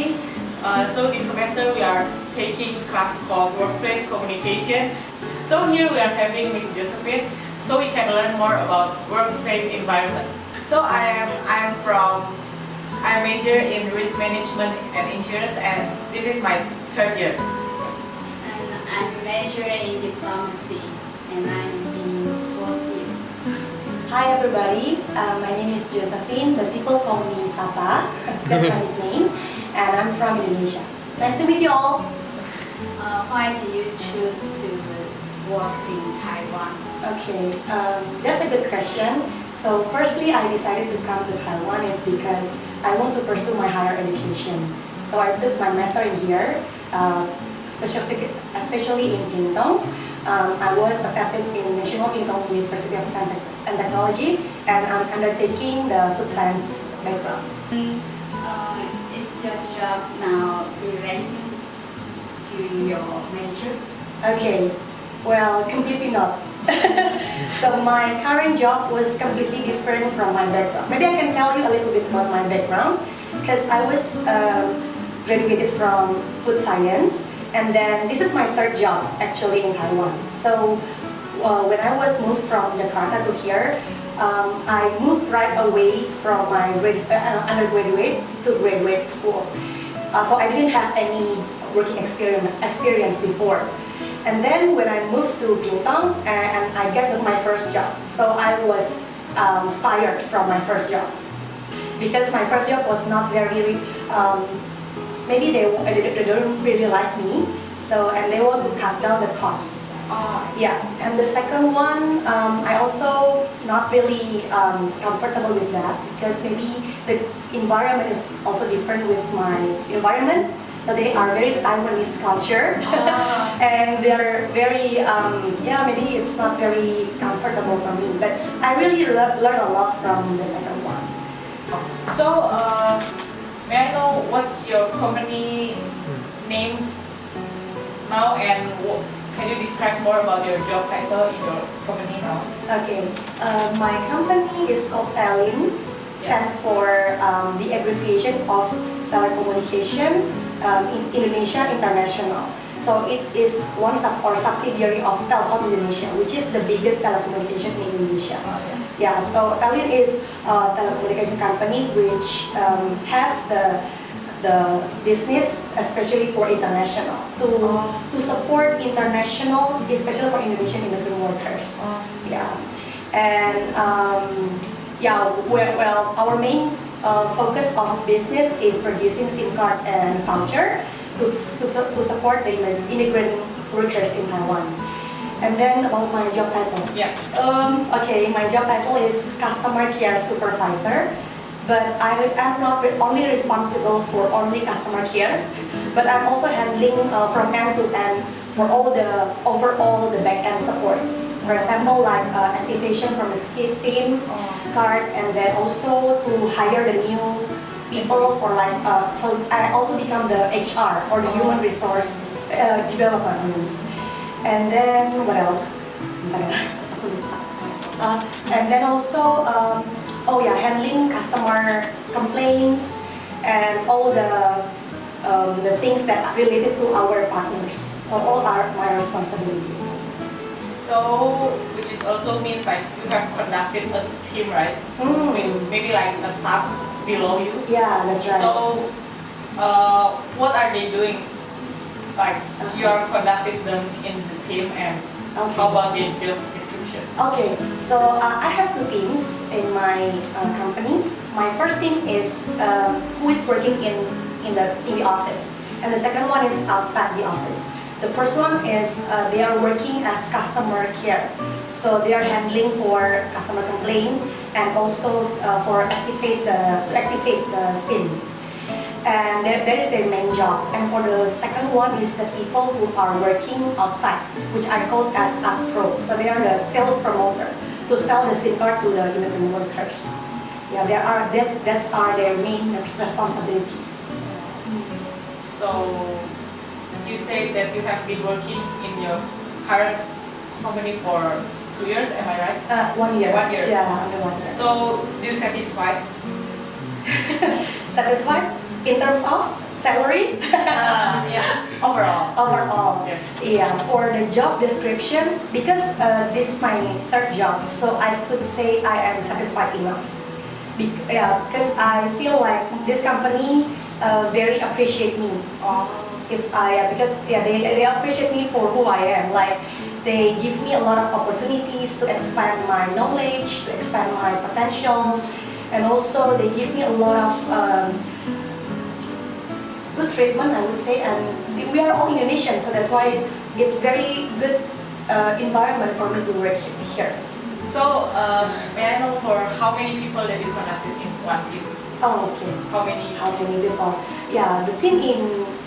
Josephine. So this semester we are taking class called Workplace Communication. So here we are having Miss Josephine, so we can learn more about workplace environment. So I major in risk management and insurance, and this is my third year. And I'm majoring in diplomacy, and I'm in fourth year. Hi everybody, my name is Josephine, but people call me Sasa. That's my nickname, and I'm from Indonesia. Nice to meet you all. Why do you choose to work in Taiwan? Okay, that's a good question. So firstly, I decided to come to Taiwan is because I want to pursue my higher education. So I took my master in here, especially in Pingtung. I was accepted in National Pingtung University of Science and Technology, and I'm undertaking the food science background. Is your job now relating to your major? Okay, well, completely not. So my current job was completely different from my background. Maybe I can tell you a little bit about my background, because I was graduated from food science, and then this is my third job actually in Taiwan. So when I was moved from Jakarta to here, I moved right away from my undergraduate to graduate school. So I didn't have any working experience before. And then when I moved to Pingtung and I got my first job, so I was fired from my first job because my first job was not very, maybe they don't really like me, so and they want to cut down the costs. Yeah, and the second one, I also not really comfortable with that because maybe the environment is also different with my environment. So they are very Taiwanese culture, and they are very, yeah, maybe it's not very comfortable for me. But I really learned a lot from the second one. So may I know what's your company name now, and can you describe more about your job title in your company now? Okay, my company is called TELIN, stands for the abbreviation of telecommunication in Indonesia International. So it is one subsidiary of Telkom Indonesia, which is the biggest telecommunication in Indonesia. Yeah, so TELIN is a telecommunication company which have the business especially for international to support international, especially for Indonesian immigrant workers. Yeah, and yeah, well, our main focus of business is producing SIM card and voucher to support the immigrant workers in Taiwan. And then about my job title. Yes. Okay, my job title is customer care supervisor, but I am not only responsible for only customer care, but I'm also handling from end to end for overall the back end support. For example, like activation from a SIM card, and then also to hire the new people for like, so I also become the HR or the human resource development. And then what else? And then also, oh yeah, handling customer complaints and all the things that are related to our partners. So all are my responsibilities. So, which is also means like you have conducted a team, right? Maybe like a staff below you. Yeah, that's right. So, what are they doing? Like you are conducting them in the team, and how about the job description? Okay, so I have two teams in my company. My first team is who is working in the office, and the second one is outside the office. The first one is they are working as customer care, so they are handling for customer complaint and also for activate the SIM. And that is their main job. And for the second one is the people who are working outside, which I call as pro. So they are the sales promoter to sell the SIM card to the immigrant workers. Yeah, that's are their main responsibilities. So you say that you have been working in your current company for 2 years, am I right? 1 year. 1 year. Yeah, under 1 year. So do you satisfied? Satisfied? In terms of salary. Yeah, overall. Overall. Yes. Yeah, for the job description, because this is my third job, so I could say I am satisfied enough. Yeah, because I feel like this company very appreciate me. If I because yeah they appreciate me for who I am. Like they give me a lot of opportunities to expand my knowledge, to expand my potential, and also they give me a lot of good treatment, I would say. And we are all Indonesian, so that's why it's very good environment for me to work here. So, may I know for how many people that you connected in one team? Oh, okay. How many? How many people? Yeah, the team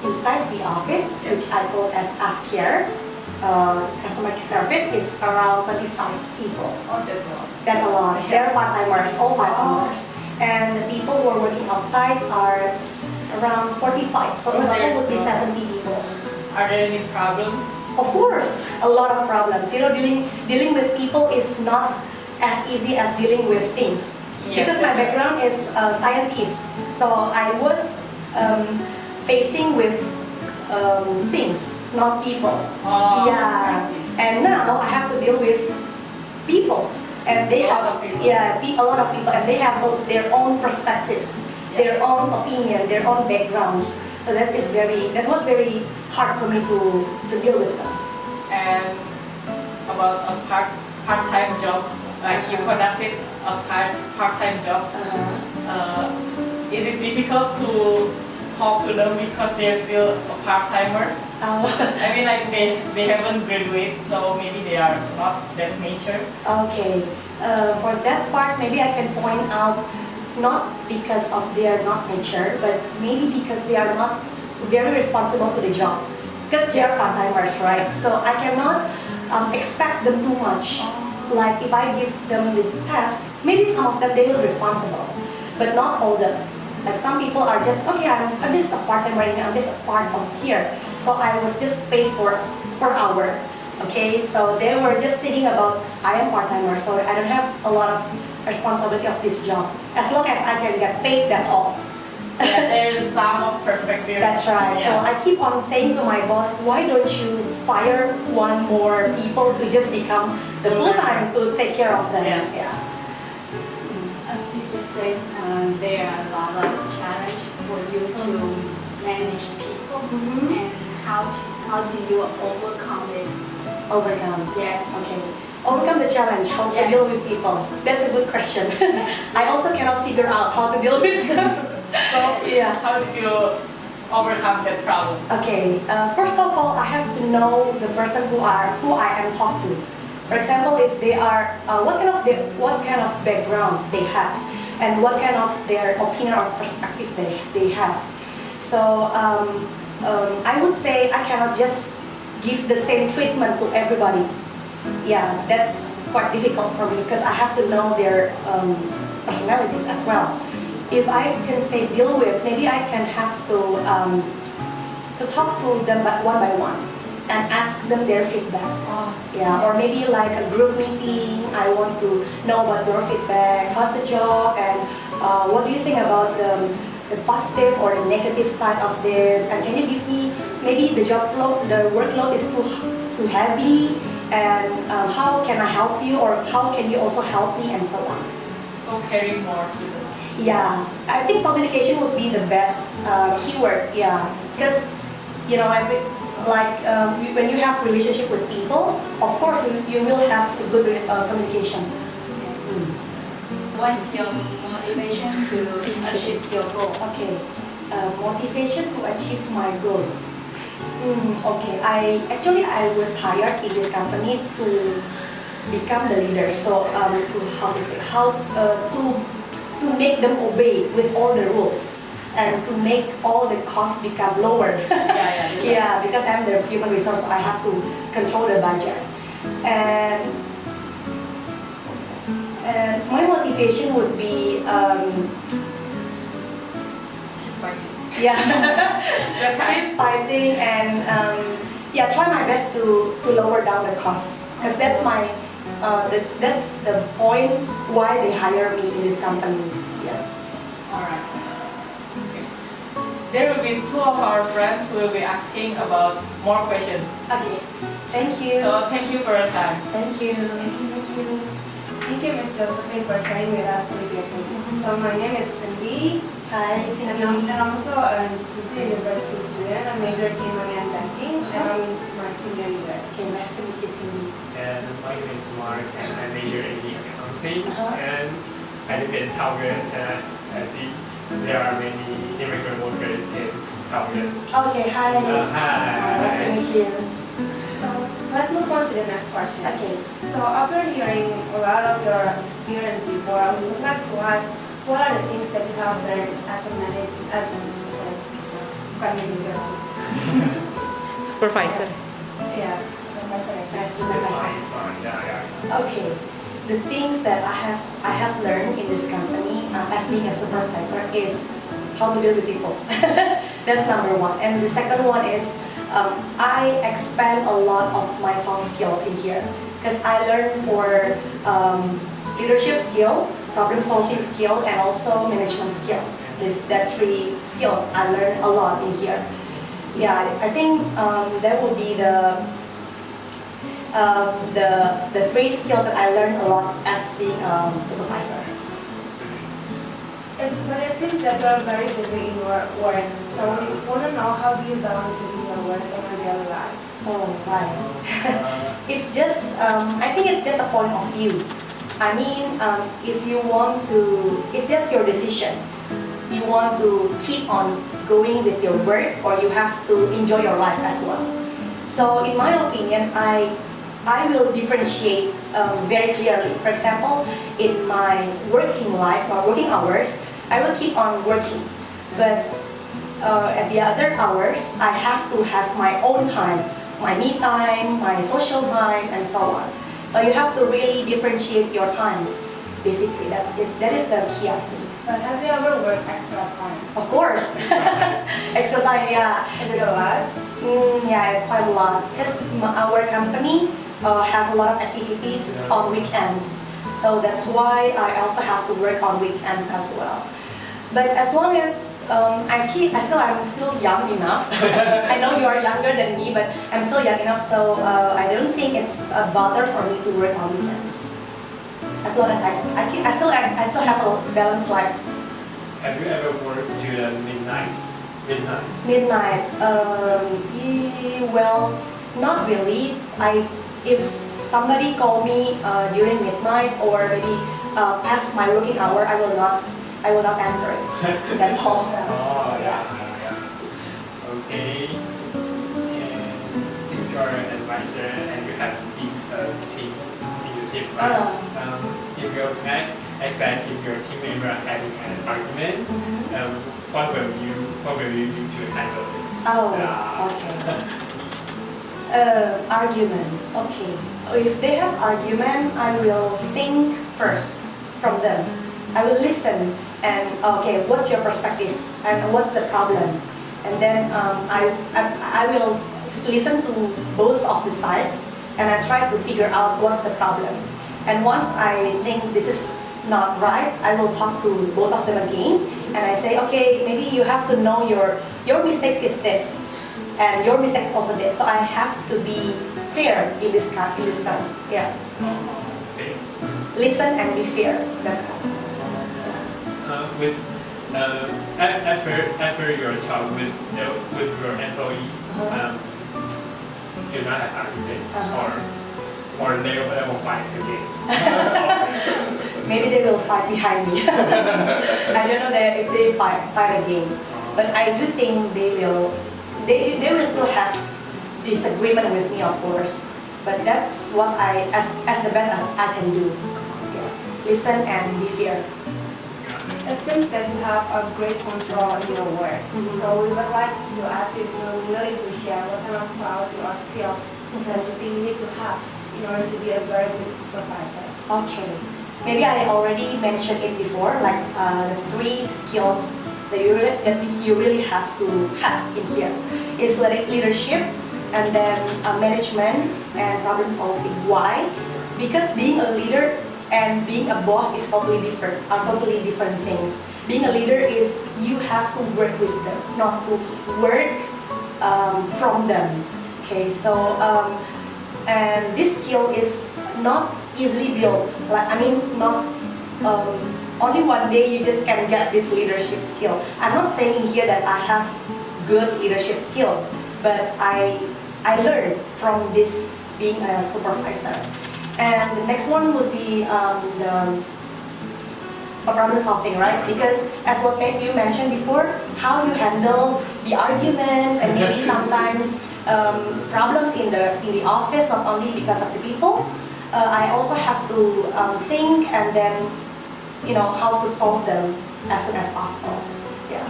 inside the office, which I call as AskCare, customer service, is around 25 people. Oh, that's all. That's a lot. They're part-timers, all part-timers. And the people who are working outside are around 45. So in total would be 70 people. Are there any problems? Of course, a lot of problems. You know, dealing with people is not as easy as dealing with things. Yes, Because my that's right. background is a scientist, so I was facing with things, not people. Oh, Yeah, I see. and now I have to deal with people, and they A lot have of people. a lot of people, and they have their own perspectives, their own opinion, their own backgrounds. So that was very hard for me to deal with them. And about a part-time job, like you conducted a part-time job. Is it difficult to talk to them because they're still part-timers? I mean, like they haven't graduated, so maybe they are not that mature. Okay, for that part, maybe I can point out not because of they are not mature, but maybe because they are not very responsible to the job. Because they are part-timers, right? So I cannot expect them too much. Like if I give them the task, maybe some of them they will be responsible, but not all of them. Like some people are just, okay, I'm just a part-timer right now, I'm just a part of here. So I was just paid for per hour. Okay, so they were just thinking about, I am part-timer, so I don't have a lot of responsibility of this job. As long as I can get paid, that's all. Yeah, there's some of perspective. That's right. So Yeah. I keep on saying to my boss, why don't you fire one more people to just become the full-time to take care of them? Yeah. As people say, there are a lot of challenge for you to manage people, and how do you overcome it? Overcome. Yes. Okay. Overcome the challenge, how to Yes. deal with people. That's a good question. I also cannot figure out how to deal with them. So, Yeah. how did you overcome that problem? Okay, first of all, I have to know the person who I am talking to. For example, if they are, what kind of background they have, and what kind of their opinion or perspective they have. So I would say I cannot just give the same treatment to everybody. Yeah, that's quite difficult for me because I have to know their personalities as well. If I can say deal with, maybe I can have to talk to them one by one and ask them their feedback. Yeah, or maybe like a group meeting. I want to know about your feedback. How's the job, and what do you think about the positive or the negative side of this? And can you give me maybe the workload is too heavy, and how can I help you, or how can you also help me, and so on. So caring more to them. Yeah, I think communication would be the best keyword. Yeah, because you know, when you have relationship with people, of course you will have a good communication. What's your motivation to achieve your goal? Okay, motivation to achieve my goals. Okay, I was hired in this company to become the leader. So to make them obey with all the rules, and to make all the costs become lower. Yeah. Yeah, because I'm the human resource, I have to control the budget. And my motivation would be, yeah, keep fighting and try my best to lower down the costs. Because that's the point why they hire me in this company. Yeah. Alright. Okay. there will be two of our friends who will be asking about more questions. Okay. Thank you. So thank you for your time. Thank you. Thank you, Ms. Josephine, for sharing with us previously. So my name is Cindy, Hi, and Cindy. I'm also a Tsinghua University student. I majored in money and banking, and I'm in my senior year. Okay, nice to meet you, Cindy. And my name is Mark, and I major in accounting. Uh-huh. And I live in Taoyuan, and I see there are many immigrant workers in Taoyuan. Okay, hi. Hi. Nice to meet you. So let's move on to the next question. Okay. So after hearing a lot of your experience before, I would like to ask, what are the things that you have learned as a manager? Supervisor. Yeah, supervisor. It's fine. Yeah. Okay. The things that I have learned in this company as being a supervisor is how to deal with people. That's number one. And the second one is I expand a lot of my soft skills in here because I learned for leadership skill, problem solving skill, and also management skill. That three skills I learned a lot in here. Yeah, I think that will be the three skills that I learned a lot as being supervisor. But it seems that you are very busy in your work. So we want to know, how do you balance between your work and your daily life? Oh, right. It's just, I think it's just a point of view. I mean, if you want to, it's just your decision. You want to keep on going with your work, or you have to enjoy your life as well. So in my opinion, I will differentiate very clearly. For example, in my working life or working hours, I will keep on working. But at the other hours, I have to have my own time, my me time, my social time, and so on. So you have to really differentiate your time. Basically, that is the key, I think. But have you ever worked extra time? Of course, extra time, yeah. Is it a lot? Yeah, quite a lot. Because our company have a lot of activities on weekends. So that's why I also have to work on weekends as well. But as long as I'm still young enough. I know you are younger than me, but I'm still young enough, so I don't think it's a bother for me to work on weekends. As long as I still have a balanced life. Have you ever worked to the midnight? Midnight. Well, not really. If somebody call me during midnight or maybe past my working hour, I will not answer it. That's all. Oh, yeah. Okay. And since you are an advisor and you have been a team in the team, right? If your if your team member are having an argument, what will you do to handle it? Oh, Yeah. okay. Argument. Okay. If they have argument, I will think first from them. I will listen and okay, what's your perspective and what's the problem, and then I will listen to both of the sides and I try to figure out what's the problem. And once I think this is not right, I will talk to both of them again and I say, okay, maybe you have to know your mistakes is this and your mistakes also this. So I have to be fair in this time. Yeah. Okay. Listen and be fair. That's all. After your talk with your employee, do not have argument or they will fight again. Maybe they will fight behind me. I don't know if they fight again, but I do think they will still have disagreement with me, of course. But that's what as the best I can do. Yeah. Listen and be fair. It seems that you have a great control in your work. So we would like to ask you if you're willing to share what kind of quality or skills that you think you need to have in order to be a very good supervisor. Okay. Maybe I already mentioned it before, like the three skills that you really have to have in here is leadership, and then management and problem solving. Why? Because being a leader and being a boss is are totally different things. Being a leader is you have to work with them, not to work from them. Okay, so and this skill is not easily built. Not only one day you just can get this leadership skill. I'm not saying here that I have good leadership skill, but I learned from this being a supervisor. And the next one would be the problem solving, right? Because as what you mentioned before, how you handle the arguments and maybe sometimes problems in the office, not only because of the people. I also have to think and then how to solve them as soon as possible. Yeah.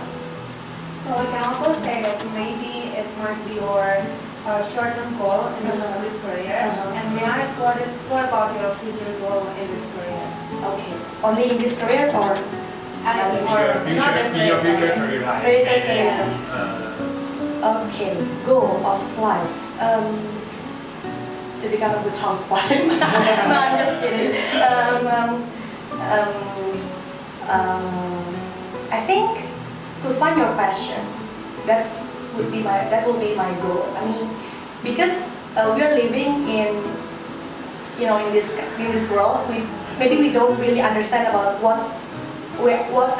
So we can also say that maybe it might be your short-term goal in this career. And may I ask what about your future goal in this career? Okay. Only in this career or? In your future career life. Future career. And, Okay. Goal of life. To become a good housewife. No, I'm just kidding. I think to find your passion. That will be my goal. I mean, because we are living in this world, maybe we don't really understand about what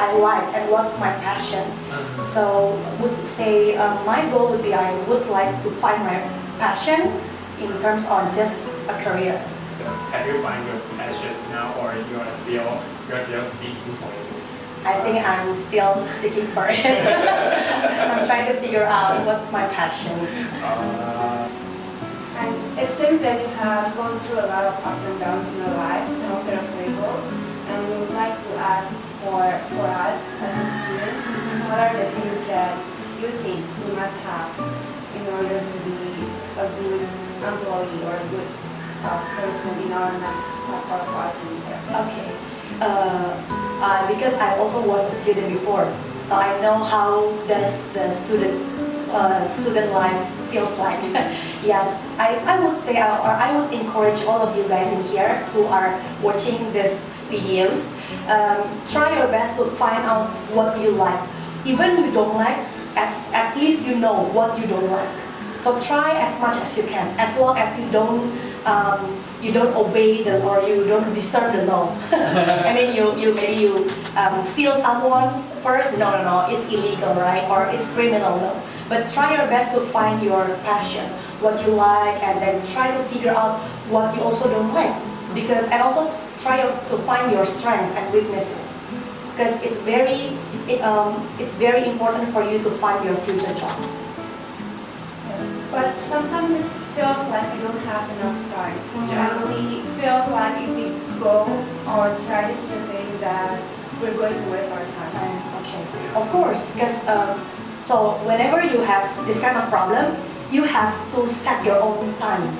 I like and what's my passion. So would say my goal would be I would like to find my passion in terms of just a career. So have you found your passion now, or you are still seeking for it? I think I'm still seeking for it. I'm trying to figure out what's my passion. And it seems that you have gone through a lot of ups and downs in your life, and also your careers. And we would like to ask for us as a student, what are the things that you think you must have in order to be a good employee or a good person in our next step of our future? Okay. Because I also was a student before, so I know how does the student life feels like. Yes, I would say, or I would encourage all of you guys in here who are watching these videos, try your best to find out what you like. Even you don't like, at least you know what you don't like. So try as much as you can, as long as you don't obey or you don't disturb the law. I mean, maybe you steal someone's purse. No, it's illegal, right? Or it's criminal, no. But try your best to find your passion, what you like, and then try to figure out what you also don't like. And also try to find your strengths and weaknesses, because it's very important for you to find your future job. But sometimes it feels like we don't have enough time. Yeah. And we feels like if we go or try this new thing that we're going to waste our time. Okay, of course, because so whenever you have this kind of problem, you have to set your own time.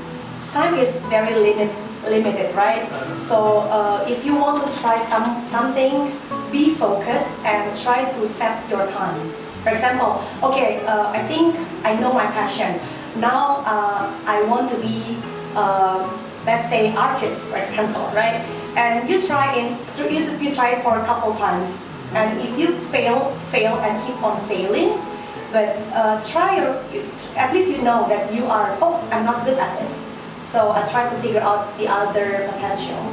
Time is very limited, right? So if you want to try something, be focused and try to set your time. For example, okay, I think I know my passion. Now I want to be, let's say, artist, for example, right? And you try it for a couple times, and if you fail and keep on failing, but at least you know that you are. Oh, I'm not good at it. So I try to figure out the other potential.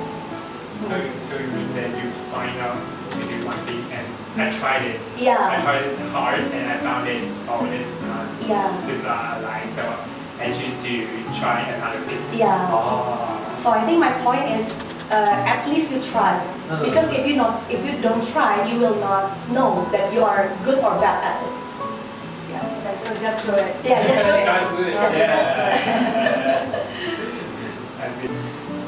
So you mean that you find out to do one thing and I tried it. Yeah. I tried it hard and I found it. Oh, it's not. Yeah. It's like so. I choose to try another thing. Yeah. Oh. So I think my point is, at least you try, because if you don't try, you will not know that you are good or bad at it. Yeah. Okay, so just do it. Yeah, just do it. Just do it. Just do it. And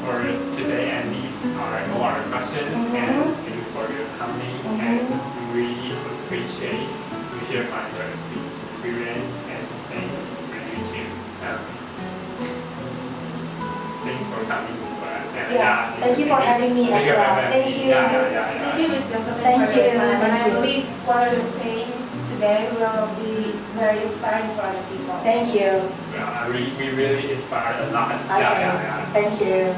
for today, and these are all our questions and thanks for your coming. And we really appreciate you share your experience and thanks for you too. Thanks for coming to us. Yeah. Thank you for having me as well. Thank you. Thank you, Ms. Josephine, Thank for your you. time. And Thank I you. believe what you're saying today will be very inspiring for other people. Thank you. We really inspired a lot. Okay. Thank you.